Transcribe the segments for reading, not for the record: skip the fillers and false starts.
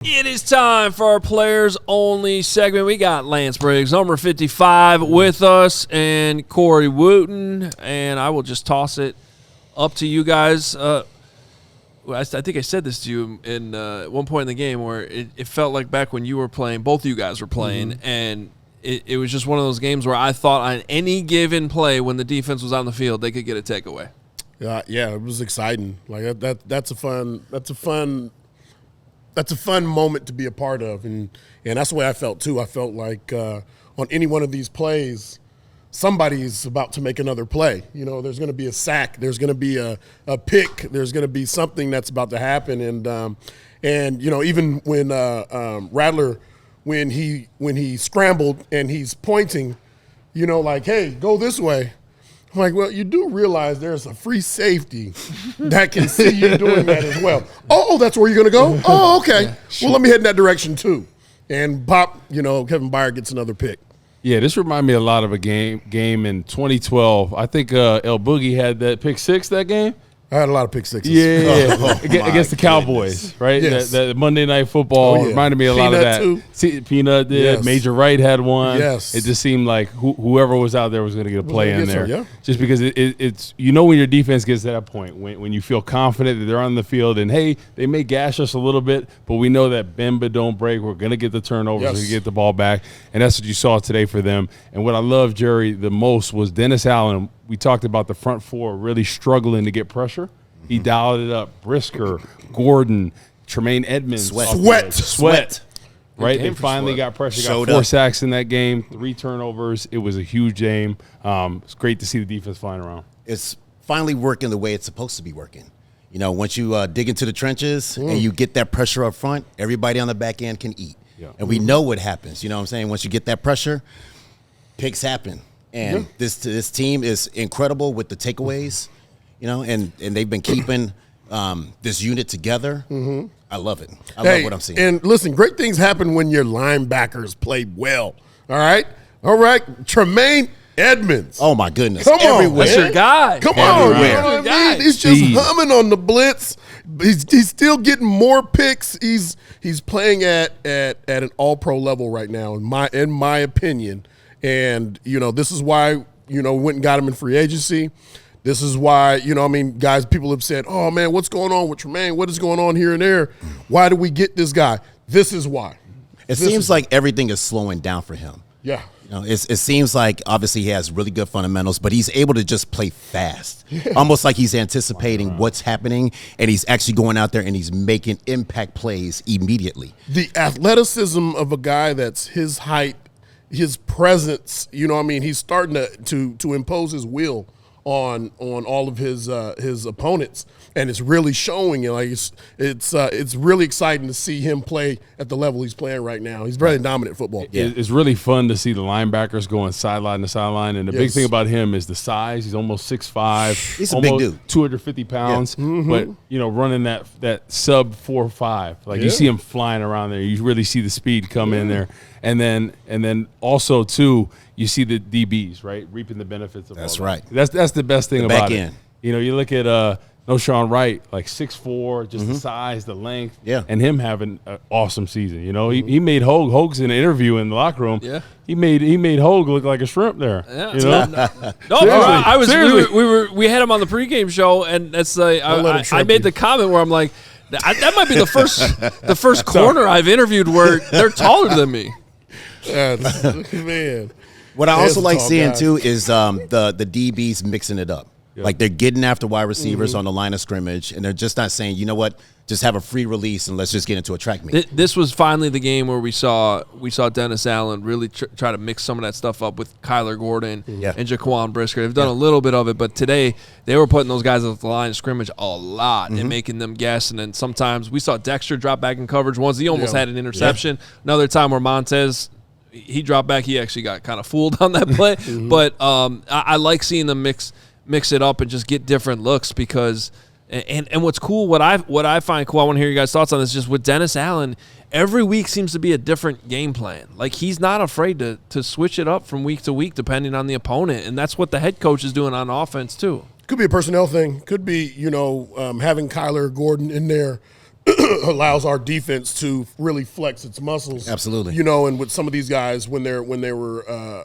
It is time for our players only segment. We got Lance Briggs, number 55, with us, and Corey Wootton. And I will just toss it up to you guys. I think I said this to you in at one point in the game where it felt like back when you were playing, both of you guys were playing, and it was just one of those games where I thought on any given play when the defense was on the field, they could get a takeaway. Yeah, it was exciting. Like that's a fun moment to be a part of, and that's the way I felt too. I felt like on any one of these plays, somebody's about to make another play. You know, there's going to be a sack, there's going to be a pick, there's going to be something that's about to happen, and you know, even when Rattler, when he scrambled and he's pointing, you know, like, hey, go this way. I'm like, well, you do realize there's a free safety that can see you doing that as well. Oh, that's where you're going to go? Oh, okay. Yeah, sure. Well, let me head in that direction too. And pop, you know, Kevin Byard gets another pick. Yeah, this reminded me a lot of a game in 2012. I think El Boogie had that pick six that game. I had a lot of pick sixes. Yeah. Against the Cowboys, right? Yes. That Monday Night Football reminded me a lot of that. Too. Peanut did. Yes. Major Wright had one. Yes. It just seemed like whoever was out there was going to get a play in there. Yeah. Just because it's you know when your defense gets to that point, when you feel confident that they're on the field and, hey, they may gash us a little bit, but we know that bend but don't break. We're going to get the turnovers. Yes. We get the ball back. And that's what you saw today for them. And what I loved, Jerry, the most was Dennis Allen. We talked about the front four really struggling to get pressure. He dialed it up. Brisker, Gordon, Tremaine Edmonds. Sweat. Right? They finally got pressure. Got 4 sacks in that game, 3 turnovers. It was a huge game. It's great to see the defense flying around. It's finally working the way it's supposed to be working. You know, once you dig into the trenches and you get that pressure up front, everybody on the back end can eat. Yeah. And we know what happens. You know what I'm saying? Once you get that pressure, picks happen. And this team is incredible with the takeaways. You know, and they've been keeping this unit together. I love it. I love what I'm seeing. And listen, great things happen when your linebackers play well. All right? Tremaine Edmonds. Oh, my goodness. Come on, that's your guy. Come on. You know what I mean? He's just humming on the blitz. He's still getting more picks. He's playing at an all-pro level right now, in my opinion. And, you know, this is why, you know, went and got him in free agency. This is why, you know, I mean, guys, people have said, oh, man, what's going on with Tremaine? What is going on here and there? Why do we get this guy? This is why. It seems like everything is slowing down for him. Yeah. You know, it seems like obviously he has really good fundamentals, but he's able to just play fast, almost like he's anticipating what's happening, and he's actually going out there and he's making impact plays immediately. The athleticism of a guy that's his height, his presence, you know what I mean, he's starting to impose his will on all of his opponents, and it's really showing. Like it's really exciting to see him play at the level he's playing right now. He's very dominant football. Yeah. It's really fun to see the linebackers going sideline to sideline, and the big thing about him is the size. He's almost 6'5". He's a big dude, 250 pounds, but you know, running that sub 4.5. Like you see him flying around there. You really see the speed come in there, and then also too, you see the DBs, right, reaping the benefits of that's all right. That. That's the best thing about back it. end. You know, you look at Noshawn Wright, like 6'4", just the size, the length, and him having an awesome season. You know, he made Hogue's in an interview in the locker room. Yeah, he made Hogue look like a shrimp there. Yeah, you know, we had him on the pregame show, and that's I made the comment where I'm like, that might be the first corner I've interviewed where they're taller than me. Man. What I also like seeing, too, is the DBs mixing it up. Yeah. Like they're getting after wide receivers on the line of scrimmage, and they're just not saying, you know what, just have a free release and let's just get into a track meet. This was finally the game where we saw Dennis Allen really try to mix some of that stuff up with Kyler Gordon and Jaquan Brisker. They've done a little bit of it, but today they were putting those guys at the line of scrimmage a lot and making them guess. And then sometimes we saw Dexter drop back in coverage once. He almost had an interception. Another time where Montez – he dropped back. He actually got kind of fooled on that play. But I like seeing them mix it up and just get different looks because and what's cool, what I find cool, I want to hear you guys' thoughts on this, just with Dennis Allen, every week seems to be a different game plan. Like he's not afraid to switch it up from week to week depending on the opponent, and that's what the head coach is doing on offense too. Could be a personnel thing. Could be, having Kyler Gordon in there allows our defense to really flex its muscles. Absolutely. And with some of these guys, when they were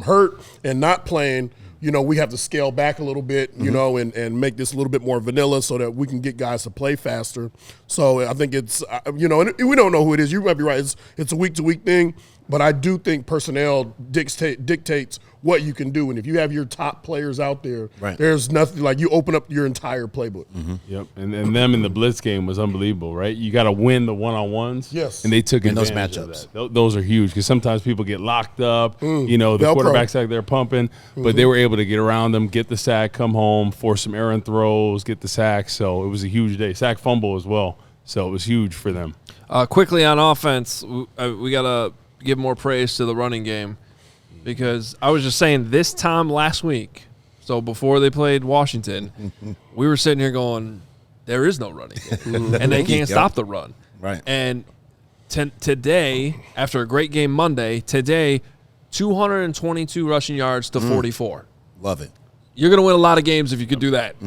hurt and not playing, we have to scale back a little bit, and make this a little bit more vanilla so that we can get guys to play faster. So I think it's, and we don't know who it is. You might be right. It's a week-to-week thing, but I do think personnel dictates what you can do. And if you have your top players out there, there's nothing like you open up your entire playbook. Yep, and them in the blitz game was unbelievable, right? You got to win the one-on-ones. Yes. And they took in those advantage matchups. of that. Those are huge because sometimes people get locked up. The quarterback's out there pumping, but they were able to get around them, get the sack, come home, force some errant throws, get the sack. So it was a huge day. Sack fumble as well. So it was huge for them. Quickly on offense, we got to give more praise to the running game because I was just saying this time last week, so before they played Washington, we were sitting here going, there is no running game, and they can't stop the run. Right. And today, after a great game Monday, 222 rushing yards to 44. Love it. You're going to win a lot of games if you could do that.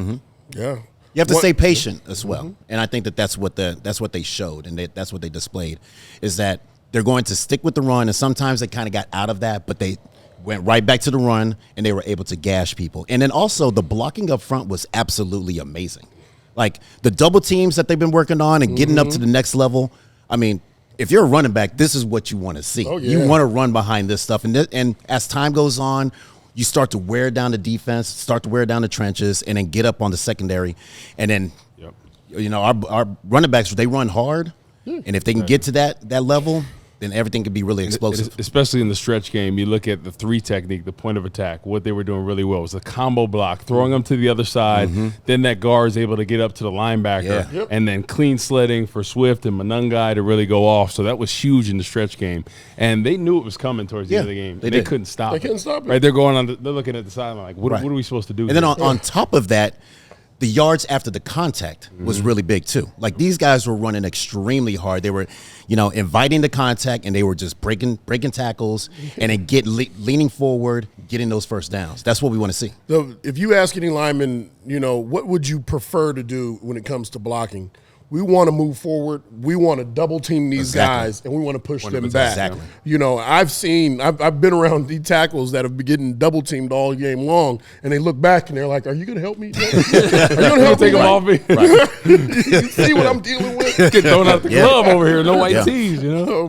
Yeah. You have to stay patient as well, and I think that's what they showed, and that's what they displayed, is that they're going to stick with the run, and sometimes they kind of got out of that, but they went right back to the run, and they were able to gash people. And then also the blocking up front was absolutely amazing. Like the double teams that they've been working on and getting up to the next level. I mean, if you're a running back, this is what you want to see. Oh, yeah. You want to run behind this stuff, and as time goes on, you start to wear down the defense, start to wear down the trenches, and then get up on the secondary. And then, our running backs, they run hard. And if they can get to that level, then everything can be really explosive. Especially in the stretch game, you look at the 3 technique, the point of attack, what they were doing really well was the combo block, throwing them to the other side. Then that guard is able to get up to the linebacker, and then clean sledding for Swift and Monungai to really go off. So that was huge in the stretch game. And they knew it was coming towards the end of the game. They couldn't stop it. They couldn't stop it. Right, they're going on. They're looking at the sideline like, what are we supposed to do? And then on top of that, the yards after the contact was really big too. Like these guys were running extremely hard. They were, inviting the contact, and they were just breaking tackles and then leaning forward, getting those first downs. That's what we want to see. So if you ask any lineman, what would you prefer to do when it comes to blocking? We want to move forward. We want to double team these guys, and we want to push them back. Exactly. I've been around these tackles that have been getting double teamed all game long, and they look back and they're like, "Are you going to help me? Are you going to help take them off me? You see what I'm dealing with? Get thrown out the glove over here, no white tees, So